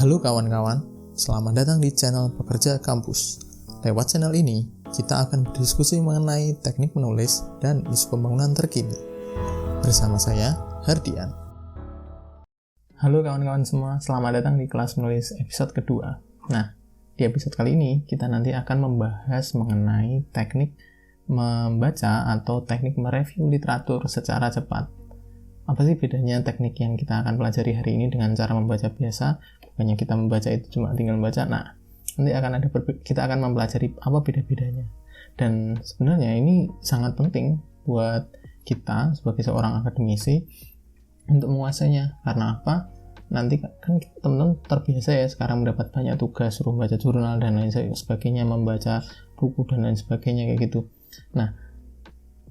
Halo kawan-kawan, selamat datang di channel Pekerja Kampus. Lewat channel ini, kita akan berdiskusi mengenai teknik menulis dan isu pembangunan terkini. Bersama saya, Hardian. Halo kawan-kawan semua, selamat datang di kelas menulis episode kedua. Nah, di episode kali ini, kita nanti akan membahas mengenai teknik membaca atau teknik mereview literatur secara cepat. Apa sih bedanya teknik yang kita akan pelajari hari ini dengan cara membaca biasa? Bukannya kita membaca itu cuma tinggal membaca. Nah, nanti kita akan mempelajari apa beda-bedanya. Dan sebenarnya ini sangat penting buat kita sebagai seorang akademisi untuk menguasainya. Karena apa? Nanti kan teman-teman terbiasa ya sekarang mendapat banyak tugas, suruh membaca jurnal dan lain sebagainya, membaca buku dan lain sebagainya kayak gitu. Nah,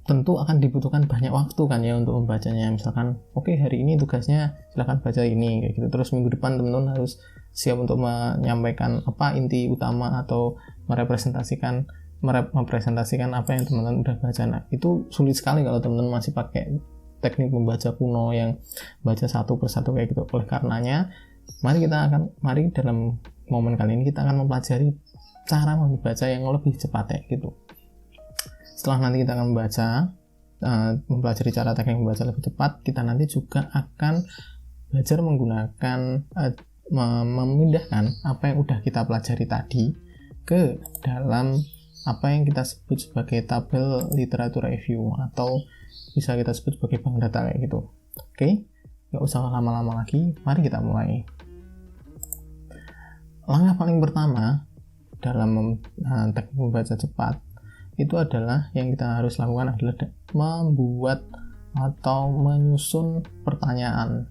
tentu akan dibutuhkan banyak waktu kan ya untuk membacanya. Misalkan, oke, hari ini tugasnya silahkan baca ini kayak gitu. Terus minggu depan teman-teman harus siap untuk menyampaikan apa inti utama atau mempresentasikan apa yang teman-teman udah baca. Nah, itu sulit sekali kalau teman-teman masih pakai teknik membaca kuno yang baca satu persatu kayak gitu. Oleh karenanya, mari dalam momen kali ini kita akan mempelajari cara membaca yang lebih cepat ya gitu. Setelah nanti kita akan mempelajari cara teknik membaca lebih cepat, kita nanti juga akan belajar menggunakan memindahkan apa yang udah kita pelajari tadi ke dalam apa yang kita sebut sebagai tabel literatur review atau bisa kita sebut sebagai bank data kayak gitu. Oke, nggak usah lama-lama lagi, mari kita mulai. Langkah paling pertama dalam teknik membaca cepat itu adalah yang kita harus lakukan adalah membuat atau menyusun pertanyaan.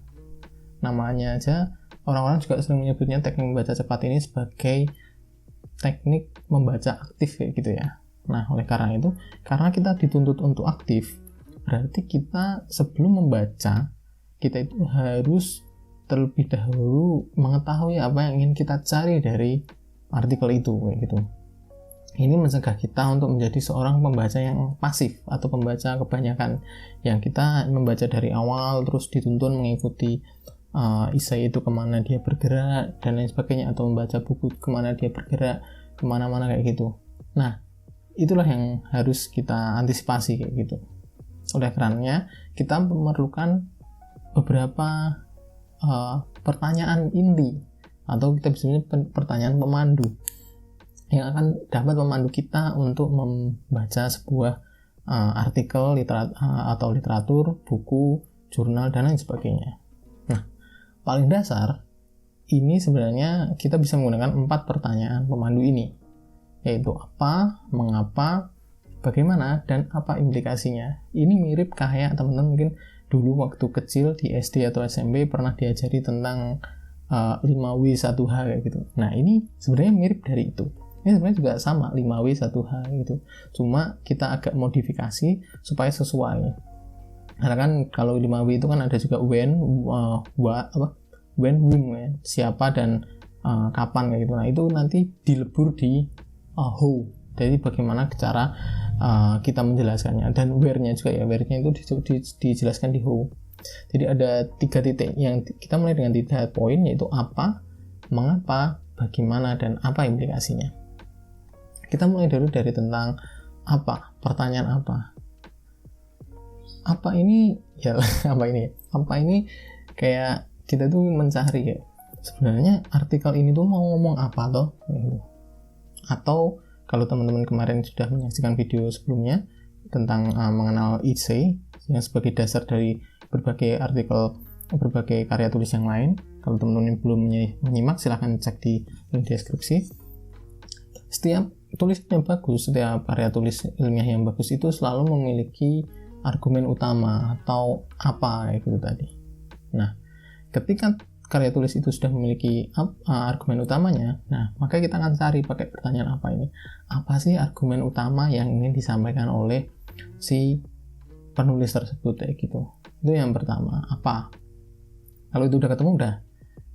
Namanya aja, orang-orang juga sering menyebutnya teknik membaca cepat ini sebagai teknik membaca aktif kayak gitu ya. Nah, oleh karena itu, karena kita dituntut untuk aktif, berarti kita sebelum membaca, kita itu harus terlebih dahulu mengetahui apa yang ingin kita cari dari artikel itu kayak gitu. Ini mencegah kita untuk menjadi seorang pembaca yang pasif atau pembaca kebanyakan yang kita membaca dari awal terus dituntun mengikuti isai itu kemana dia bergerak dan lain sebagainya, atau membaca buku kemana dia bergerak kemana-mana kayak gitu. Nah, itulah yang harus kita antisipasi kayak gitu. Oleh karenanya kita memerlukan beberapa pertanyaan inti atau kita bisa sebut pertanyaan pemandu yang akan dapat memandu kita untuk membaca sebuah artikel atau literatur, buku, jurnal, dan lain sebagainya. Nah, paling dasar, ini sebenarnya kita bisa menggunakan 4 pertanyaan pemandu ini, yaitu apa, mengapa, bagaimana, dan apa implikasinya. Ini mirip kayak teman-teman mungkin dulu waktu kecil di SD atau SMP pernah diajari tentang 5W1H kayak gitu. Nah, ini sebenarnya mirip dari itu. Ini sebenarnya juga sama 5W1H gitu. Cuma kita agak modifikasi supaya sesuai. Karena kan kalau 5W itu kan ada juga when, whom ya, siapa dan kapan kayak gitu. Nah, itu nanti dilebur di how. Jadi bagaimana cara kita menjelaskannya, dan where-nya juga ya. Where-nya itu dijelaskan di how. Jadi ada 3 titik yang kita mulai dengan 3 poin, yaitu apa, mengapa, bagaimana, dan apa implikasinya. Kita mulai dulu dari tentang apa, pertanyaan apa. Apa ini ya apa ini? Apa ini kayak kita tuh mencari ya. Sebenarnya artikel ini tuh mau ngomong apa toh? Atau kalau teman-teman kemarin sudah menyaksikan video sebelumnya tentang mengenal essay yang sebagai dasar dari berbagai artikel, berbagai karya tulis yang lain. Kalau teman-teman belum menyimak, silahkan cek di link deskripsi. Setiap tulisan yang bagus, setiap karya tulis ilmiah yang bagus itu selalu memiliki argumen utama atau apa kayak gitu tadi. Nah, ketika karya tulis itu sudah memiliki argumen utamanya, nah maka kita akan cari pakai pertanyaan apa ini. Apa sih argumen utama yang ingin disampaikan oleh si penulis tersebut kayak gitu. Itu yang pertama, apa. Kalau itu udah ketemu,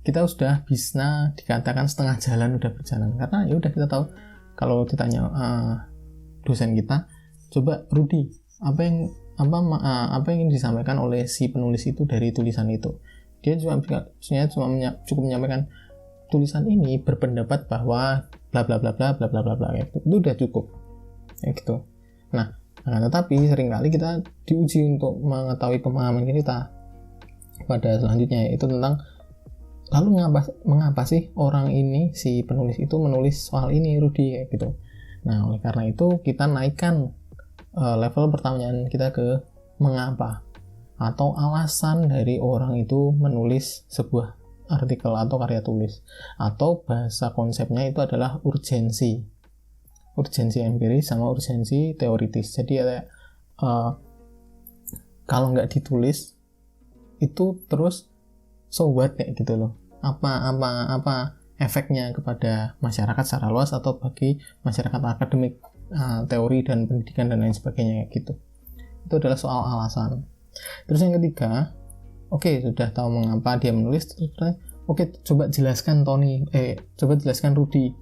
kita sudah bisa dikatakan setengah jalan udah berjalan, karena ya udah kita tahu. Kalau ditanya dosen kita, coba Rudi, apa yang ingin disampaikan oleh si penulis itu dari tulisan itu? Dia cuma cukup menyampaikan tulisan ini berpendapat bahwa bla bla bla bla bla bla bla bla, itu udah cukup kayak gitu. Nah, tetapi seringkali kita diuji untuk mengetahui pemahaman kita pada selanjutnya, yaitu tentang lalu mengapa sih orang ini, si penulis itu menulis soal ini, Rudy, kayak gitu. Nah, oleh karena itu kita naikkan level pertanyaan kita ke mengapa, atau alasan dari orang itu menulis sebuah artikel atau karya tulis, atau bahasa konsepnya itu adalah urgensi empiris sama urgensi teoritis. Jadi kalau nggak ditulis itu terus so what kayak gitu loh, apa efeknya kepada masyarakat secara luas atau bagi masyarakat akademik, teori dan pendidikan dan lain sebagainya gitu. Itu adalah soal alasan. Terus yang ketiga, sudah tahu mengapa dia menulis, coba jelaskan Rudy,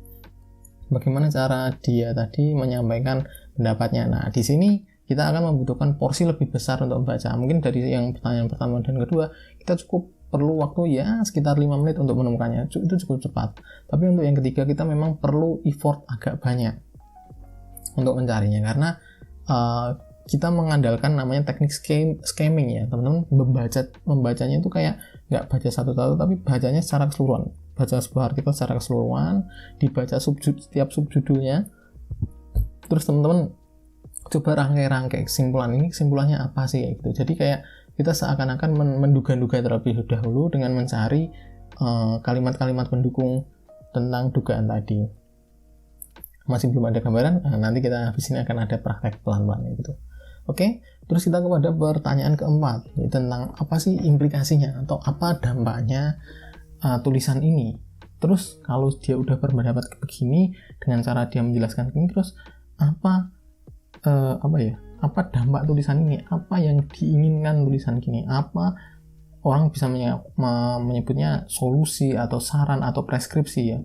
bagaimana cara dia tadi menyampaikan pendapatnya. Nah, di sini kita akan membutuhkan porsi lebih besar untuk membaca. Mungkin dari yang pertanyaan pertama dan kedua, kita cukup perlu waktu ya sekitar 5 menit untuk menemukannya. Itu cukup cepat. Tapi untuk yang ketiga, kita memang perlu effort agak banyak untuk mencarinya, karena kita mengandalkan namanya teknik skimming ya teman-teman. Membacanya itu kayak nggak baca satu-satu, tapi bacanya secara keseluruhan, baca sebuah artikel secara keseluruhan, dibaca setiap subjudulnya, terus teman-teman coba rangkai kesimpulannya apa sih gitu. Jadi kayak kita seakan-akan menduga-duga terlebih dahulu dengan mencari kalimat-kalimat pendukung tentang dugaan tadi. Masih belum ada gambaran, nanti kita habis ini akan ada praktek pelan-pelan gitu. Oke, terus kita kepada pertanyaan keempat, yaitu tentang apa sih implikasinya atau apa dampaknya tulisan ini. Terus kalau dia udah berpendapat begini, dengan cara dia menjelaskan ini, terus apa dampak tulisan ini, apa yang diinginkan tulisan ini, apa orang bisa menyebutnya solusi atau saran atau preskripsi ya,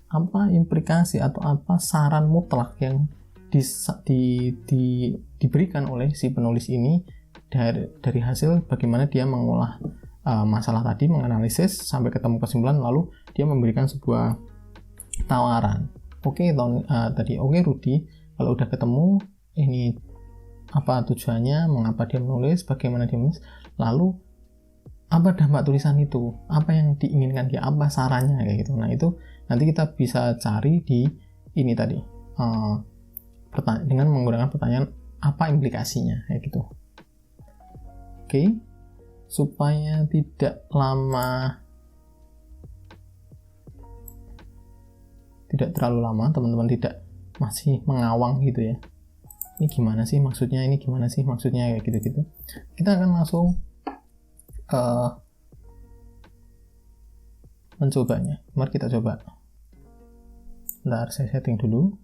apa implikasi atau apa saran mutlak yang diberikan oleh si penulis ini dari hasil bagaimana dia mengolah masalah tadi, menganalisis sampai ketemu kesimpulan, lalu dia memberikan sebuah tawaran. Oke Rudy, kalau udah ketemu ini apa tujuannya, mengapa dia menulis, bagaimana dia menulis, lalu apa dampak tulisan itu, apa yang diinginkan dia, apa sarannya kayak gitu. Nah, itu nanti kita bisa cari di ini tadi dengan menggunakan pertanyaan apa implikasinya kayak gitu. Oke, supaya tidak terlalu lama, teman-teman tidak masih mengawang gitu ya, ini gimana sih maksudnya kayak gitu-gitu, kita akan langsung mencobanya. Mari kita coba. Bentar, saya setting dulu.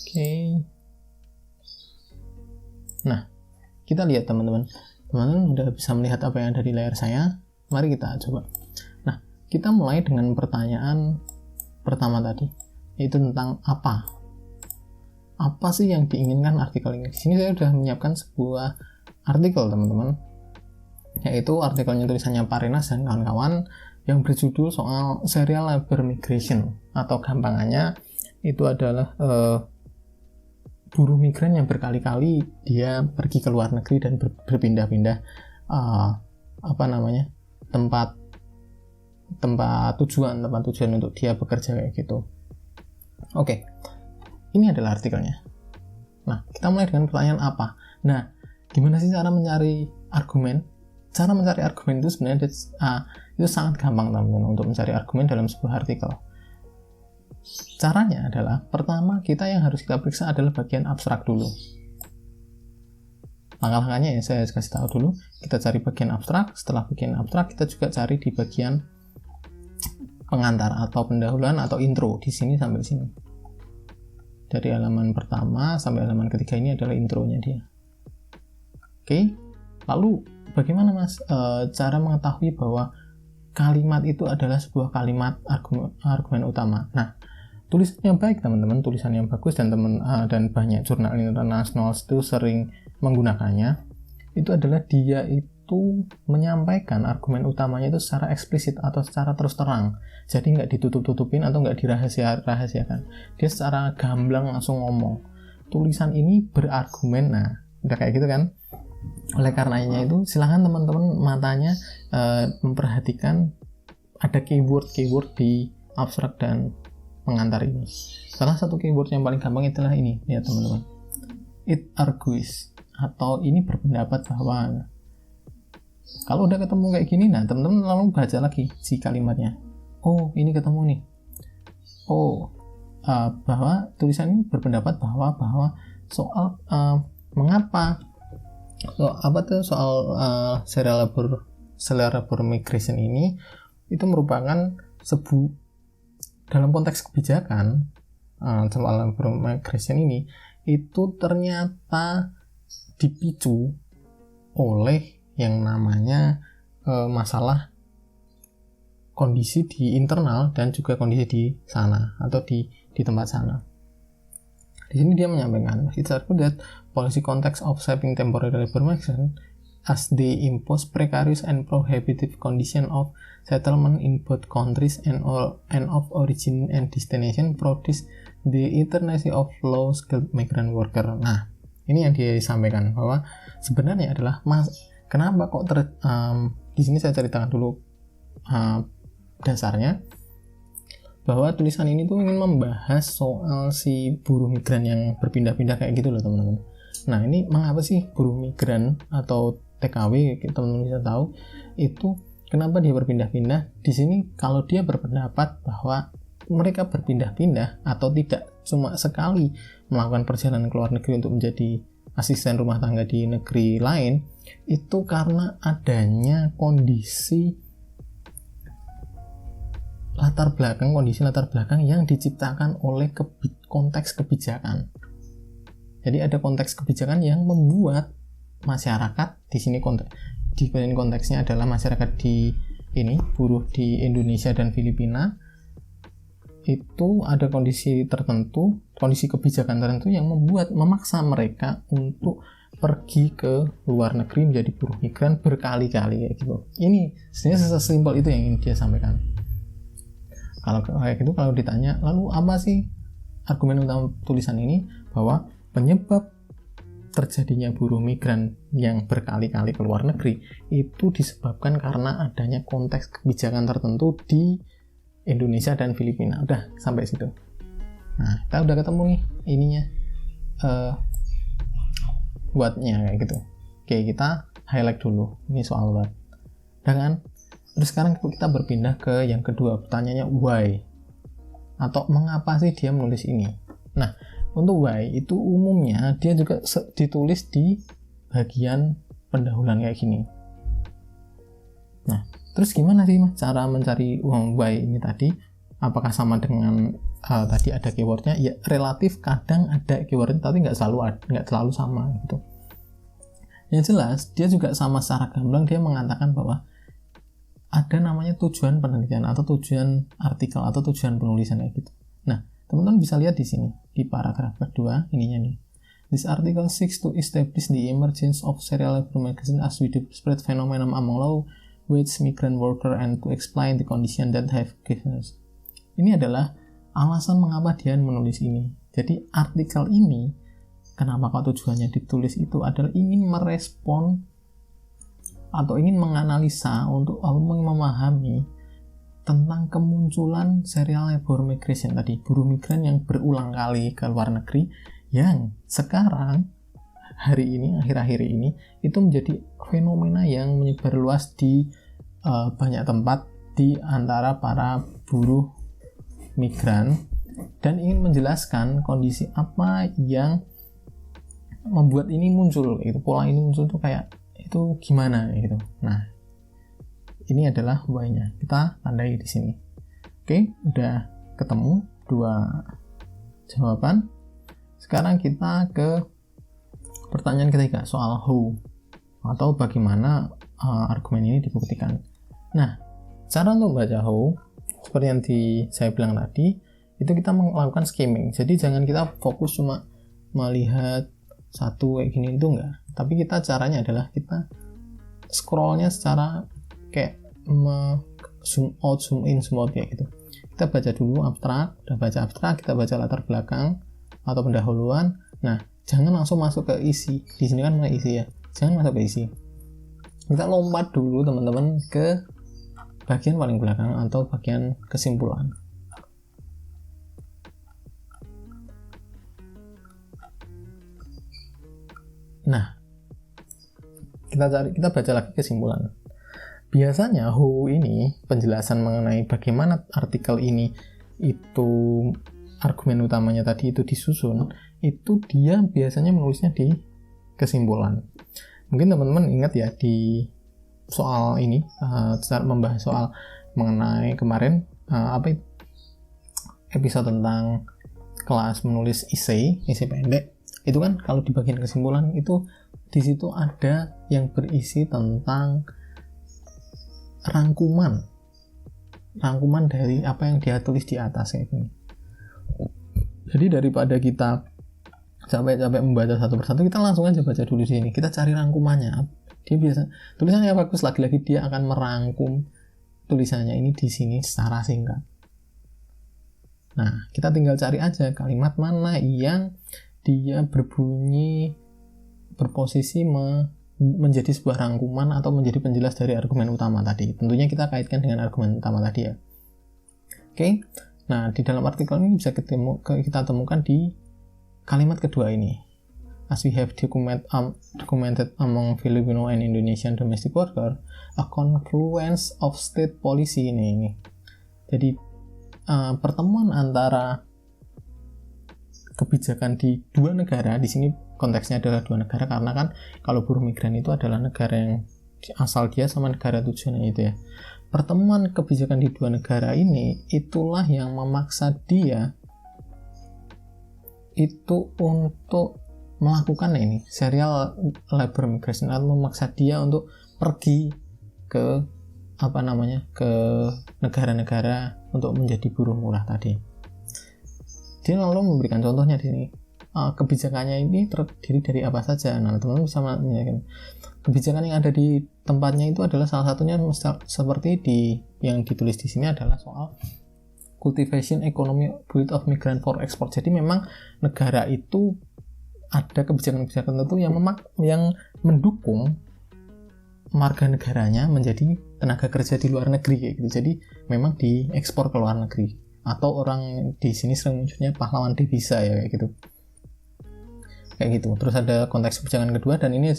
Oke. Nah, kita lihat teman-teman sudah bisa melihat apa yang ada di layar saya. Mari kita coba. Nah, kita mulai dengan pertanyaan pertama tadi, yaitu tentang apa sih yang diinginkan artikel ini. Di sini saya sudah menyiapkan sebuah artikel teman-teman, yaitu artikelnya tulisannya Pak Renas dan kawan-kawan yang berjudul soal serial labor migration, atau gampangannya itu adalah buruh migran yang berkali-kali dia pergi ke luar negeri dan berpindah-pindah tempat tujuan untuk dia bekerja kayak gitu. Oke. Ini adalah artikelnya. Nah, kita mulai dengan pertanyaan apa. Nah, gimana sih cara mencari argumen? Cara mencari argumen itu sebenarnya itu sangat gampang teman-teman untuk mencari argumen dalam sebuah artikel. Caranya adalah, pertama kita yang harus kita periksa adalah bagian abstrak dulu. Langkah-langkahnya ya saya kasih tahu dulu. Kita cari bagian abstrak. Setelah bagian abstrak, kita juga cari di bagian pengantar atau pendahuluan atau intro di sini sampai sini. Dari halaman pertama sampai halaman ketiga ini adalah intronya dia. Oke, lalu bagaimana Mas cara mengetahui bahwa kalimat itu adalah sebuah kalimat argumen utama? Nah, tulisannya baik teman-teman, tulisan yang bagus dan banyak jurnal internasional itu sering menggunakannya. itu adalah dia itu menyampaikan argumen utamanya itu secara eksplisit atau secara terus terang. Jadi nggak ditutup-tutupin atau nggak dirahasiakan. Dia secara gamblang langsung ngomong. Tulisan ini berargumen, nah udah kayak gitu kan. Oleh karenanya itu silahkan teman-teman matanya memperhatikan ada keyword di abstrak dan pengantar ini. Salah satu keyword yang paling gampang itulah ini, ya teman-teman. It argues, atau ini berpendapat bahwa. Kalau udah ketemu kayak gini, nah teman-teman lalu baca lagi si kalimatnya. Oh, ini ketemu nih. Oh, bahwa tulisan ini berpendapat bahwa soal mengapa soal serial labor migration ini itu merupakan dalam konteks kebijakan soal labor migration ini itu ternyata dipicu oleh yang namanya masalah kondisi di internal dan juga kondisi di sana atau di tempat sana. Di sini dia menyampaikan, it's argued that policy context of shaping temporary labor migration as they impose precarious and prohibitive condition of settlement in both countries and of origin and destination produce the internationally of low skilled migrant worker. Nah, ini yang dia sampaikan bahwa sebenarnya adalah kenapa kok di sini saya ceritakan dulu dasarnya bahwa tulisan ini tuh ingin membahas soal si buruh migran yang berpindah-pindah kayak gitu loh teman-teman. Nah, ini mengapa sih buruh migran atau TKW teman-teman bisa tahu itu kenapa dia berpindah-pindah? Di sini kalau dia berpendapat bahwa mereka berpindah-pindah atau tidak cuma sekali melakukan perjalanan ke luar negeri untuk menjadi asisten rumah tangga di negeri lain, itu karena adanya kondisi latar belakang yang diciptakan oleh konteks kebijakan. Jadi ada konteks kebijakan yang membuat masyarakat di sini konteksnya adalah masyarakat buruh di Indonesia dan Filipina itu ada kondisi kebijakan tertentu yang memaksa mereka untuk pergi ke luar negeri menjadi buruh migran berkali-kali kayak gitu. Ini sebenarnya sesimpel itu yang ingin dia sampaikan. Kalau kayak gitu, kalau ditanya, lalu apa sih argumen utama tulisan ini? Bahwa penyebab terjadinya buruh migran yang berkali-kali ke luar negeri itu disebabkan karena adanya konteks kebijakan tertentu di Indonesia dan Filipina. Udah sampai situ. Nah, kita udah ketemu nih ininya what-nya kayak gitu. Oke, kita highlight dulu ini soal what. Udah kan? Terus sekarang kita berpindah ke yang kedua, pertanyaannya why, atau mengapa sih dia menulis ini. Nah, untuk why itu umumnya dia juga ditulis di bagian pendahuluan kayak gini. Nah, terus gimana sih cara mencari why ini tadi? Apakah sama dengan tadi ada keywordnya? Ya relatif, kadang ada keywordnya tapi nggak selalu sama gitu. Yang jelas dia juga sama secara gamblang, dia mengatakan bahwa ada namanya tujuan penelitian atau tujuan artikel atau tujuan penulisan kayak gitu. Nah, teman-teman bisa lihat di sini di paragraf kedua ininya nih. This article seeks to establish the emergence of serial labor migration as widespread phenomenon among low-wage migrant worker and to explain the condition that have given us. Ini adalah alasan mengapa dia menulis ini. Jadi artikel ini kenapa kok tujuannya ditulis itu adalah ingin merespon atau ingin menganalisa untuk memahami tentang kemunculan serial labor migration tadi, buruh migran yang berulang kali ke luar negeri yang sekarang akhir-akhir ini itu menjadi fenomena yang menyebar luas di banyak tempat di antara para buruh migran dan ingin menjelaskan kondisi apa yang membuat ini muncul, itu pola ini muncul tuh kayak itu gimana gitu. Nah, ini adalah why-nya. Kita tandai di sini. Oke, udah ketemu dua jawaban. Sekarang kita ke pertanyaan ketiga soal how atau bagaimana argumen ini dibuktikan. Nah, cara untuk membaca how seperti yang saya bilang tadi, itu kita melakukan skimming. Jadi jangan kita fokus cuma melihat satu kayak gini, itu enggak. Tapi caranya adalah kita scrollnya secara kayak zoom out, zoom in, zoom out kayak gitu. Kita baca dulu abstrak, udah baca abstrak, kita baca latar belakang atau pendahuluan. Nah, jangan langsung masuk ke isi. Di sini kan mulai isi ya. Jangan masuk ke isi. Kita lompat dulu teman-teman ke bagian paling belakang atau bagian kesimpulan. Nah, kita baca lagi kesimpulan. Biasanya ini penjelasan mengenai bagaimana artikel ini itu argumen utamanya tadi itu disusun, itu dia biasanya menulisnya di kesimpulan. Mungkin teman-teman ingat ya di soal ini saat membahas soal mengenai kemarin episode tentang kelas menulis essay pendek. Itu kan kalau di bagian kesimpulan itu di situ ada yang berisi tentang rangkuman dari apa yang dia tulis di atas kayak gini. Jadi daripada kita capek-capek membaca satu persatu, kita langsung aja baca dulu di sini. Kita cari rangkumannya. Dia biasa tulisannya bagus, lagi-lagi dia akan merangkum tulisannya ini di sini secara singkat. Nah, kita tinggal cari aja kalimat mana yang dia berposisi menjadi sebuah rangkuman atau menjadi penjelas dari argumen utama tadi. Tentunya kita kaitkan dengan argumen utama tadi ya. Oke. Nah, di dalam artikel ini bisa kita temukan di kalimat kedua ini. As we have documented among Filipino and Indonesian domestic worker, a confluence of state policy ini. Jadi pertemuan antara kebijakan di dua negara, di sini konteksnya adalah dua negara karena kan kalau buruh migran itu adalah negara yang asal dia sama negara tujuannya itu ya. Pertemuan kebijakan di dua negara ini itulah yang memaksa dia itu untuk melakukan ini serial labor migration, atau memaksa dia untuk pergi ke ke negara-negara untuk menjadi buruh murah tadi. Dia lalu memberikan contohnya di sini. Kebijakannya ini terdiri dari apa saja. Nah, teman-teman bisa menanyakan. Kebijakan yang ada di tempatnya itu adalah salah satunya seperti yang ditulis di sini adalah soal cultivation economy of migrant for export. Jadi memang negara itu ada kebijakan-kebijakan tertentu yang mendukung warga negaranya menjadi tenaga kerja di luar negeri kayak gitu. Jadi memang diekspor ke luar negeri. Atau orang di sini sering munculnya pahlawan devisa ya kayak gitu. Kayak gitu. Terus ada konteks kebijakan kedua dan ini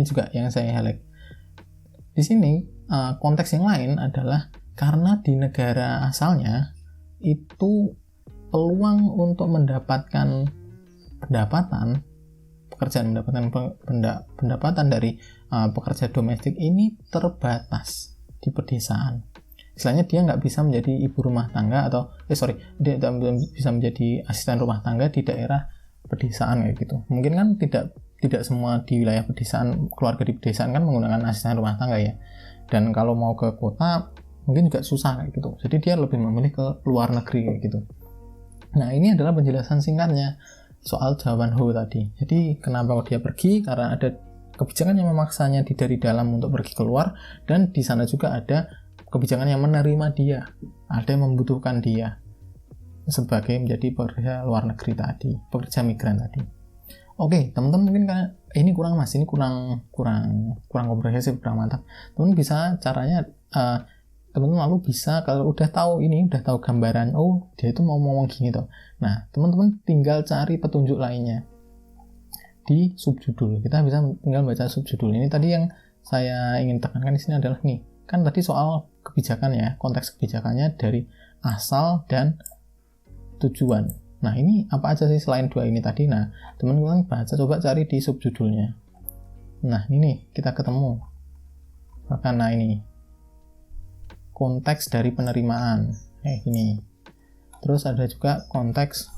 juga yang saya highlight. Di sini konteks yang lain adalah karena di negara asalnya itu peluang untuk mendapatkan pendapatan dari pekerja domestik ini terbatas di pedesaan. Istilahnya dia nggak bisa menjadi ibu rumah tangga dia bisa menjadi asisten rumah tangga di daerah pedesaan kayak gitu. Mungkin kan tidak semua di wilayah pedesaan, keluarga di pedesaan kan menggunakan asisten rumah tangga ya. Dan kalau mau ke kota mungkin juga susah kayak gitu. Jadi dia lebih memilih ke luar negeri kayak gitu. Nah, ini adalah penjelasan singkatnya soal jawaban Ho tadi. Jadi kenapa dia pergi? Karena ada kebijakan yang memaksanya dari dalam untuk pergi keluar, dan di sana juga ada kebijakan yang menerima dia, ada yang membutuhkan dia sebagai menjadi pekerja luar negeri tadi, pekerja migran tadi. Oke, teman-teman mungkin karena ini kurang komprehensif, kurang mantap. Teman bisa caranya teman-teman lalu bisa kalau udah tahu gambaran, oh dia itu mau ngomong gini toh. Nah, teman-teman tinggal cari petunjuk lainnya di subjudul. Kita bisa tinggal baca subjudul. Ini tadi yang saya ingin tekankan di sini adalah nih, kan tadi soal kebijakan ya, konteks kebijakannya dari asal dan tujuan. Nah, ini apa aja sih selain dua ini tadi? Nah, teman-teman coba cari di subjudulnya. Nah, ini kita ketemu. Nah, ini konteks dari penerimaan kayak gini. Terus ada juga konteks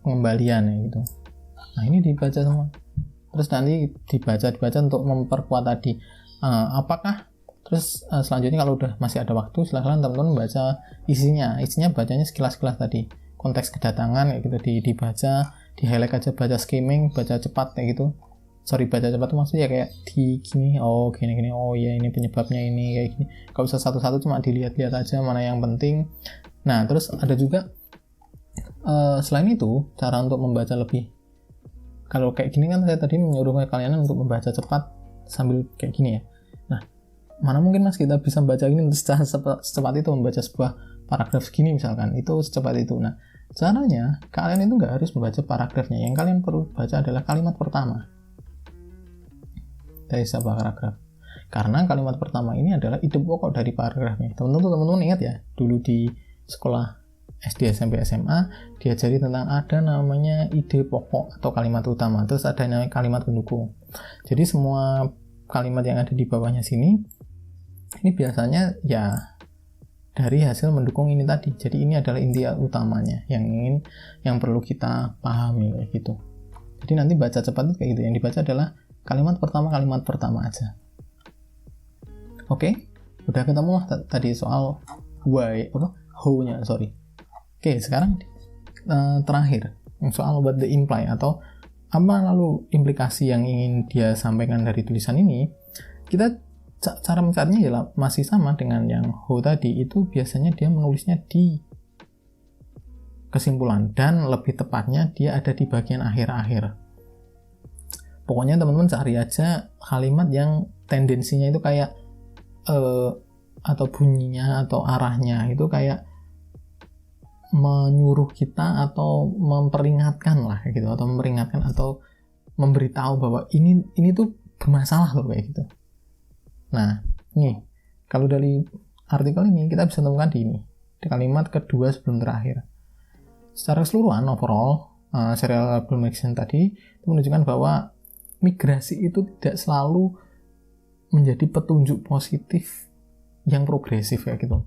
pengembalian ya gitu. Nah, ini dibaca semua. Terus nanti dibaca untuk memperkuat tadi. Apakah terus selanjutnya kalau udah masih ada waktu silahkan teman-teman baca isinya bacanya sekilas-sekilas tadi, konteks kedatangan kayak gitu dibaca, di highlight aja, baca skimming, baca cepat kayak gitu. Baca cepat itu maksudnya kayak di gini, oh gini, oh ya ini penyebabnya ini kayak gini. Gak usah satu-satu, cuma dilihat-lihat aja mana yang penting. Nah terus ada juga selain itu cara untuk membaca lebih. Kalau kayak gini kan saya tadi menyuruh kalian untuk membaca cepat sambil kayak gini ya. Nah mana mungkin mas kita bisa membaca ini secepat itu, membaca sebuah paragraf segini misalkan, itu secepat itu. Nah caranya kalian itu nggak harus membaca paragrafnya, yang kalian perlu baca adalah kalimat pertama dari sebuah paragraf, karena kalimat pertama ini adalah ide pokok dari paragrafnya. Teman-teman ingat ya, dulu di sekolah SD, SMP, SMA diajari tentang ada namanya ide pokok atau kalimat utama, terus ada namanya kalimat pendukung. Jadi semua kalimat yang ada di bawahnya sini ini biasanya ya dari hasil mendukung ini tadi. Jadi ini adalah inti utamanya yang perlu kita pahami kayak gitu. Jadi nanti baca cepat itu kayak gitu, yang dibaca adalah kalimat pertama aja. Oke, udah ketemu lah tadi soal how-nya, Oke, sekarang terakhir soal what the imply atau apa lalu implikasi yang ingin dia sampaikan dari tulisan ini. Kita cara mencarinya ya masih sama dengan yang how tadi, itu biasanya dia menulisnya di kesimpulan, dan lebih tepatnya dia ada di bagian akhir-akhir. Pokoknya teman-teman cari aja kalimat yang tendensinya itu kayak atau bunyinya atau arahnya itu kayak menyuruh kita atau memperingatkan lah gitu, atau memperingatkan atau memberitahu bahwa ini tuh bermasalah loh kayak gitu. Nah, nih kalau dari artikel ini kita bisa temukan di kalimat kedua sebelum terakhir. Secara keseluruhan overall serial Bloomington tadi itu menunjukkan bahwa migrasi itu tidak selalu menjadi petunjuk positif yang progresif ya gitu.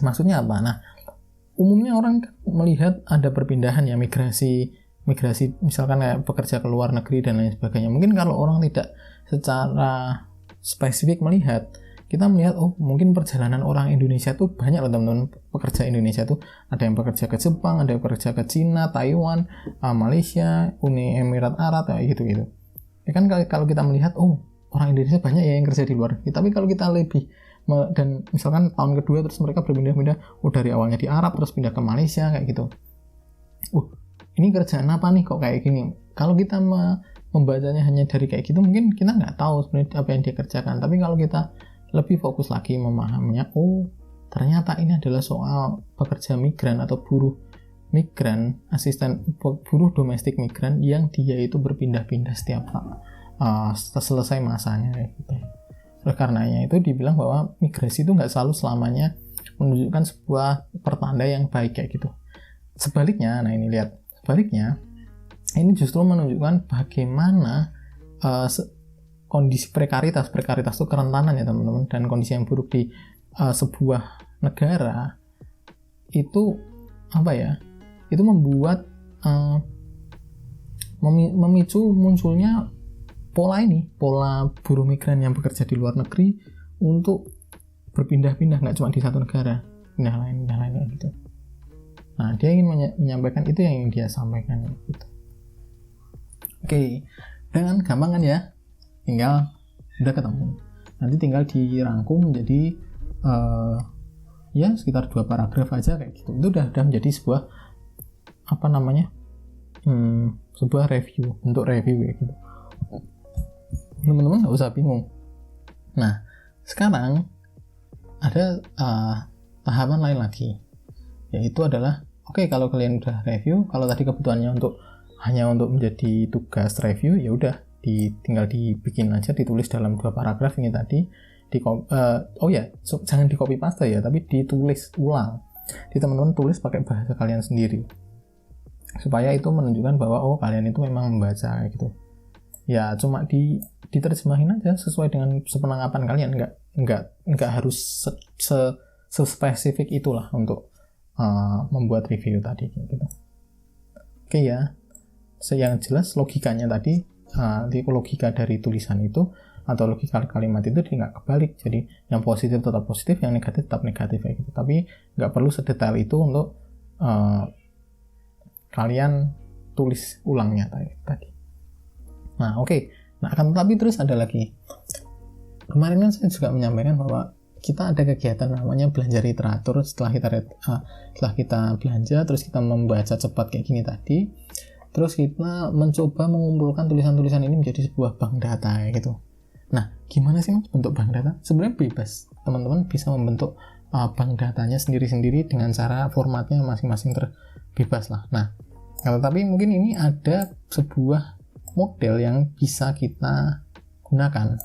Maksudnya apa? Nah, umumnya orang melihat ada perpindahan ya, migrasi misalkan kayak pekerja ke luar negeri dan lain sebagainya. Mungkin kalau orang tidak secara spesifik melihat, kita melihat mungkin perjalanan orang Indonesia tuh banyak loh teman-teman. Pekerja Indonesia tuh ada yang bekerja ke Jepang, ada yang bekerja ke Cina, Taiwan, Malaysia, Uni Emirat Arab kayak gitu. Ya kan kalau kita melihat orang Indonesia banyak ya yang kerja di luar negeri. Tapi kalau kita lebih dan misalkan tahun kedua terus mereka berpindah-pindah dari awalnya di Arab terus pindah ke Malaysia kayak gitu. Ini kerjaan apa nih kok kayak gini? Kalau kita membacanya hanya dari kayak gitu, mungkin kita nggak tahu sebenarnya apa yang dia kerjakan. Tapi kalau kita lebih fokus lagi memahaminya, ternyata ini adalah soal pekerja migran atau buruh migran, buruh domestik migran yang dia itu berpindah-pindah setiap selesai masanya gitu. Oleh karenanya itu dibilang bahwa migrasi itu nggak selalu selamanya menunjukkan sebuah pertanda yang baik kayak gitu. Sebaliknya, nah ini lihat, sebaliknya ini justru menunjukkan bagaimana kondisi prekaritas itu kerentanan ya teman-teman, dan kondisi yang buruk di sebuah negara itu itu membuat memicu munculnya pola buruh migran yang bekerja di luar negeri untuk berpindah-pindah, nggak cuma di satu negara, pindah lain gitu. Nah, dia ingin menyampaikan itu yang ingin dia sampaikan gitu. Oke, dengan gampang kan ya, tinggal udah ketemu. Nanti tinggal dirangkum menjadi sekitar 2 paragraf aja kayak gitu. Itu udah menjadi sebuah sebuah review, bentuk review kayak gitu. Teman-teman nggak usah bingung. Nah, sekarang ada tahapan lain lagi, yaitu adalah kalau kalian udah review, kalau tadi kebutuhannya hanya untuk menjadi tugas review, ya udah tinggal dibikin aja, ditulis dalam 2 paragraf ini tadi. Jangan di copy paste ya, tapi ditulis ulang. Teman-teman tulis pakai bahasa kalian sendiri, supaya itu menunjukkan bahwa kalian itu memang membaca kayak gitu. Ya cuma diterjemahin aja sesuai dengan sepenangkapan kalian, nggak harus spesifik itulah untuk membuat review tadi gitu. Oke ya, yang jelas logikanya tadi, logika dari tulisan itu atau logika kalimat itu nggak kebalik, jadi yang positif tetap positif, yang negatif tetap negatif kayak gitu. Tapi nggak perlu sedetail itu untuk kalian tulis ulangnya tadi. Nah, oke. Nah, akan tetapi terus ada lagi. Kemarin kan saya juga menyampaikan bahwa kita ada kegiatan namanya belanja literatur. Setelah kita belanja, terus kita membaca cepat kayak gini tadi, terus kita mencoba mengumpulkan tulisan-tulisan ini menjadi sebuah bank data gitu. Nah, gimana sih Mas bentuk bank data? Sebenarnya bebas. Teman-teman bisa membentuk bank datanya sendiri-sendiri dengan cara formatnya masing-masing terbebas lah. Nah, tetapi mungkin ini ada sebuah model yang bisa kita gunakan.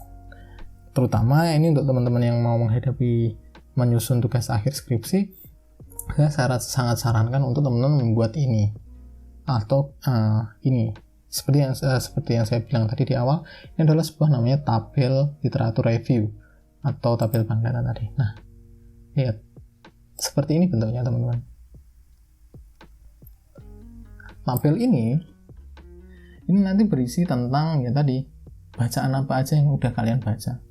Terutama ini untuk teman-teman yang mau menghadapi menyusun tugas akhir skripsi, saya sangat sarankan untuk teman-teman membuat ini. Atau ini. Seperti yang saya bilang tadi di awal, ini adalah sebuah namanya tabel literatur review atau tabel bank data tadi. Nah, lihat. Seperti ini bentuknya teman-teman. Tabel ini nanti berisi tentang ya tadi bacaan apa aja yang udah kalian baca.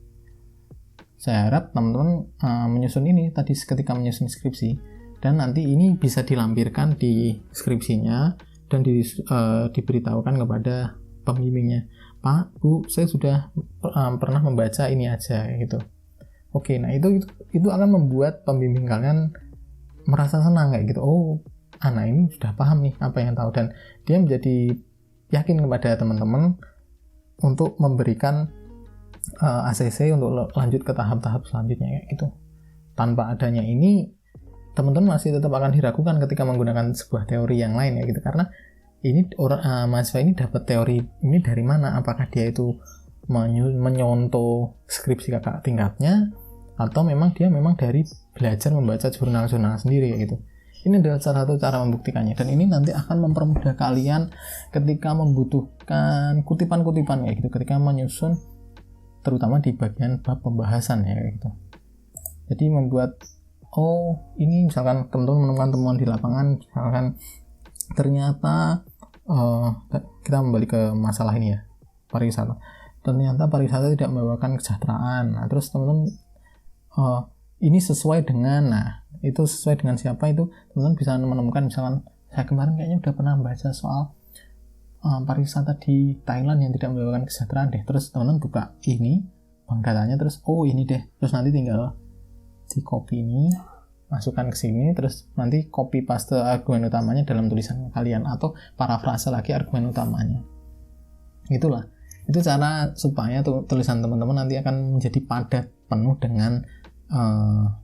Saya harap teman-teman menyusun ini tadi ketika menyusun skripsi, dan nanti ini bisa dilampirkan di skripsinya dan diberitahukan kepada pembimbingnya. Pak, Bu, saya sudah pernah membaca ini aja gitu. Oke, nah itu akan membuat pembimbing kalian merasa senang kayak gitu. Oh, anak ini sudah paham nih apa yang tahu, dan dia menjadi yakin kepada teman-teman untuk memberikan ACC untuk lanjut ke tahap-tahap selanjutnya kayak gitu. Tanpa adanya ini, teman-teman masih tetap akan diragukan ketika menggunakan sebuah teori yang lain ya gitu, karena ini mahasiswa ini dapat teori ini dari mana? Apakah dia itu menyontoh skripsi kakak tingkatnya, atau memang dia dari belajar membaca jurnal-jurnal sendiri kayak gitu. Ini adalah salah satu cara membuktikannya, dan ini nanti akan mempermudah kalian ketika membutuhkan kutipan-kutipan kayak gitu, ketika menyusun terutama di bagian bab pembahasan ya kayak gitu. Jadi membuat ini misalkan teman-teman menemukan temuan di lapangan, misalkan ternyata kita kembali ke masalah ini ya, pariwisata. Ternyata pariwisata tidak membawakan kesejahteraan. Nah, terus teman-teman ini sesuai dengan itu sesuai dengan siapa, itu teman-teman bisa menemukan, misalkan saya kemarin kayaknya udah pernah baca soal pariwisata di Thailand yang tidak membawakan kesejahteraan deh. Terus teman-teman buka ini bank datanya, terus ini deh, terus nanti tinggal di copy ini, masukkan ke sini, terus nanti copy paste argumen utamanya dalam tulisan kalian, atau parafrase lagi argumen utamanya. Itulah, itu cara supaya tulisan teman-teman nanti akan menjadi padat penuh dengan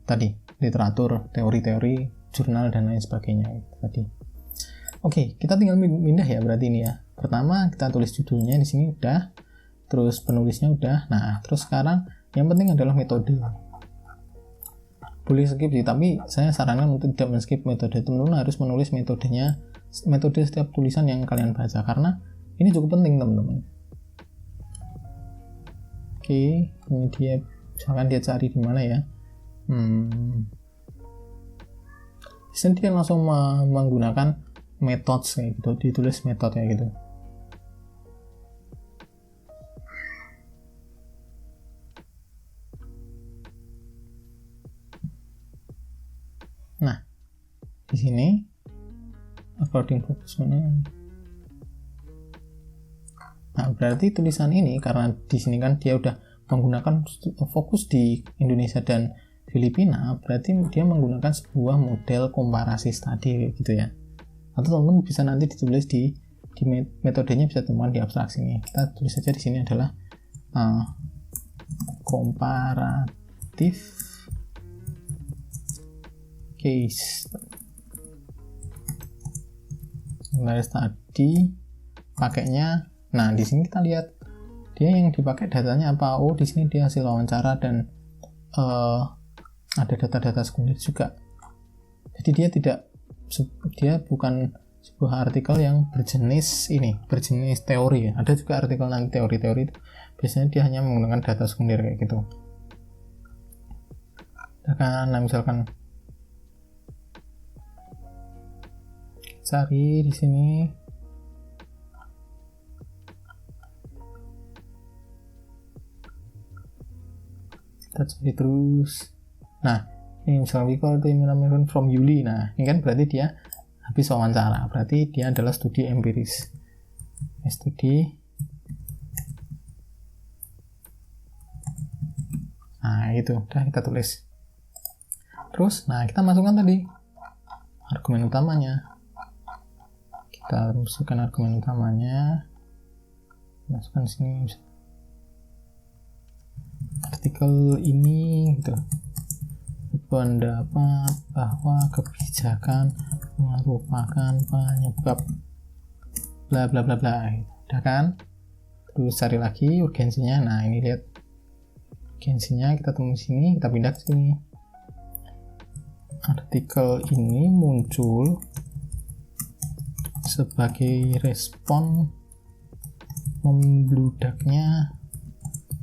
tadi literatur, teori-teori, jurnal dan lain sebagainya tadi. Oke, kita tinggal pindah ya berarti ini ya. Pertama kita tulis judulnya di sini udah, terus penulisnya udah. Nah, terus sekarang yang penting adalah metode. Boleh skip sih, tapi saya sarankan untuk tidak men-skip metode. Teman-teman harus menulis metode setiap tulisan yang kalian baca, karena ini cukup penting teman-teman. Oke, ini dia, misalkan dia cari di mana ya. Di sini dia langsung menggunakan methods kayak gitu, ditulis metode kayak gitu. Nah, di sini according focus. Nah, berarti tulisan ini karena di sini kan dia udah menggunakan fokus di Indonesia dan Filipina, berarti dia menggunakan sebuah model komparasi studi gitu ya. Atau teman-teman bisa nanti ditulis di metodenya, bisa temukan di abstraksi ini. Kita tulis saja di sini adalah komparatif case study pakainya. Nah, di sini kita lihat dia yang dipakai datanya apa. Di sini dia hasil wawancara dan ada data-data sekunder juga. Jadi dia bukan sebuah artikel yang berjenis teori ya. Ada juga artikel nanti teori-teori itu biasanya dia hanya menggunakan data sekunder kayak gitu. Nah, misalkan cari di sini kita cari terus. Nah, ini misalnya we call the environment from Yuli. Nah, ini kan berarti dia habis wawancara, berarti dia adalah studi empiris. Nah itu udah kita tulis. Terus nah kita masukkan tadi argumen utamanya. Kita masukkan argumen utamanya, masukkan sini artikel ini gitu, pendapat bahwa kebijakan merupakan penyebab bla bla bla bla. Udah kan? Terus cari lagi urgensinya. Nah ini lihat urgensinya, kita temu sini, kita pindah ke sini. Artikel ini muncul sebagai respon membludaknya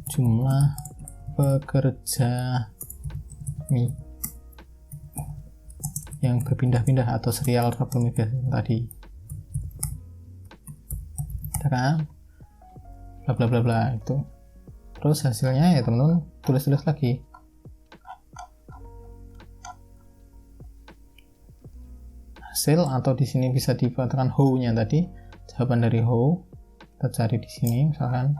jumlah pekerja yang berpindah-pindah atau serial trouble migration tadi. Ada kan? Bla bla bla bla itu. Terus hasilnya ya teman-teman tulis-tulis lagi. Hasil atau di sini bisa dikatakan how-nya tadi, jawaban dari how kita cari di sini misalkan.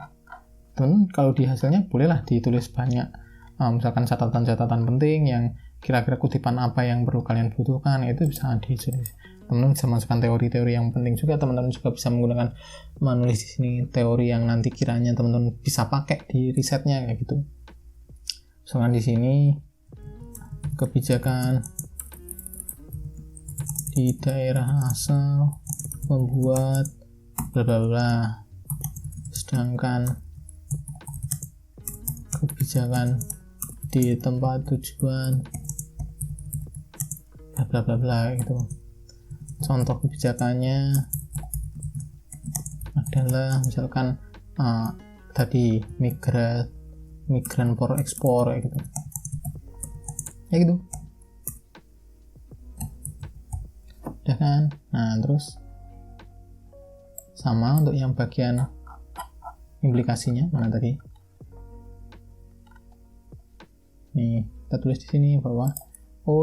Teman kalau di hasilnya bolehlah ditulis banyak, misalkan catatan-catatan penting yang kira-kira kutipan apa yang perlu kalian butuhkan, itu bisa ditulis. Teman-teman bisa masukkan teori-teori yang penting juga. Teman-teman juga bisa menggunakan menulis di sini teori yang nanti kiranya teman-teman bisa pakai di risetnya kayak gitu. Misalkan di sini kebijakan di daerah asal membuat bla bla bla, sedangkan kebijakan di tempat tujuan bla bla bla bla gitu. Contoh kebijakannya adalah misalkan tadi migran for ekspor gitu. Ya gitu. Udah kan? Nah, terus sama untuk yang bagian implikasinya mana tadi? Nih, kita tulis di sini bahwa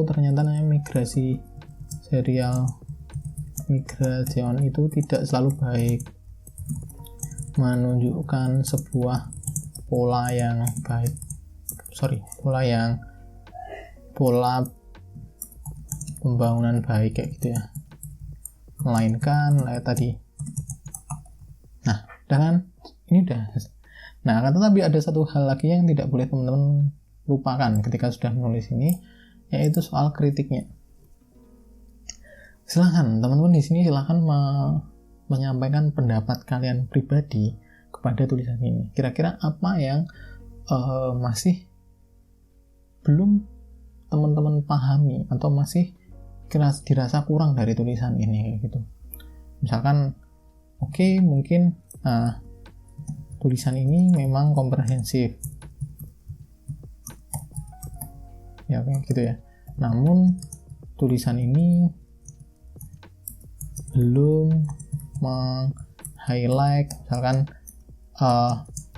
ternyata migrasi serial migration itu tidak selalu baik, menunjukkan sebuah pola pembangunan baik kayak gitu ya, melainkan tadi. Nah, udah kan? Ini udah. Nah, tetapi ada satu hal lagi yang tidak boleh teman-teman lupakan ketika sudah menulis ini, yaitu soal kritiknya. Silahkan teman-teman di sini menyampaikan pendapat kalian pribadi kepada tulisan ini. Kira-kira apa yang masih belum teman-teman pahami atau masih dirasa kurang dari tulisan ini kayak gitu. Misalkan mungkin tulisan ini memang komprehensif ya kayak gitu ya, namun tulisan ini belum meng-highlight misalkan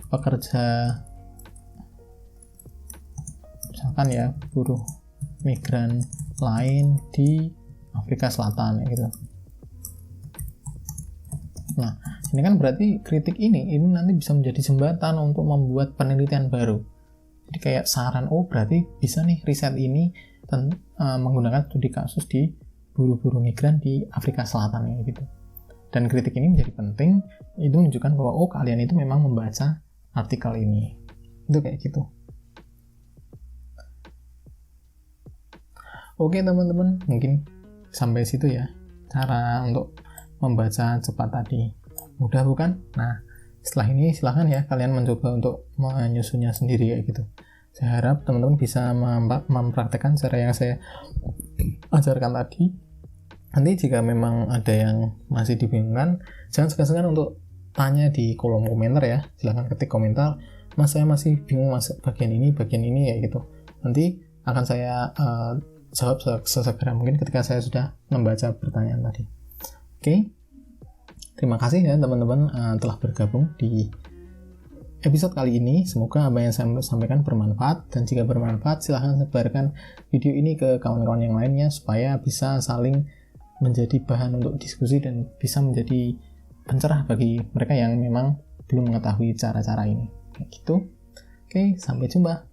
pekerja misalkan ya buruh migran lain di Afrika Selatan gitu. Nah, ini kan berarti kritik ini nanti bisa menjadi jembatan untuk membuat penelitian baru. Jadi kayak saran, berarti bisa nih riset ini menggunakan studi kasus di buruh-buruh migran di Afrika Selatan gitu. Dan kritik ini menjadi penting, itu menunjukkan bahwa kalian itu memang membaca artikel ini. Itu kayak gitu. Oke teman-teman, mungkin sampai situ ya cara untuk membaca cepat tadi. Mudah bukan? Nah, setelah ini silahkan ya kalian mencoba untuk menyusunnya sendiri kayak gitu. Saya harap teman-teman bisa mempraktekkan cara yang saya ajarkan tadi. Nanti jika memang ada yang masih dibingungkan, jangan segan-segan untuk tanya di kolom komentar ya. Silahkan ketik komentar, Mas saya masih bingung bagian ini ya gitu. Nanti akan saya jawab sesegera mungkin ketika saya sudah membaca pertanyaan tadi. Oke. Terima kasih ya teman-teman telah bergabung di episode kali ini. Semoga apa yang saya sampaikan bermanfaat, dan jika bermanfaat silahkan sebarkan video ini ke kawan-kawan yang lainnya supaya bisa saling menjadi bahan untuk diskusi dan bisa menjadi pencerah bagi mereka yang memang belum mengetahui cara-cara ini. Kayak gitu. Oke, sampai jumpa.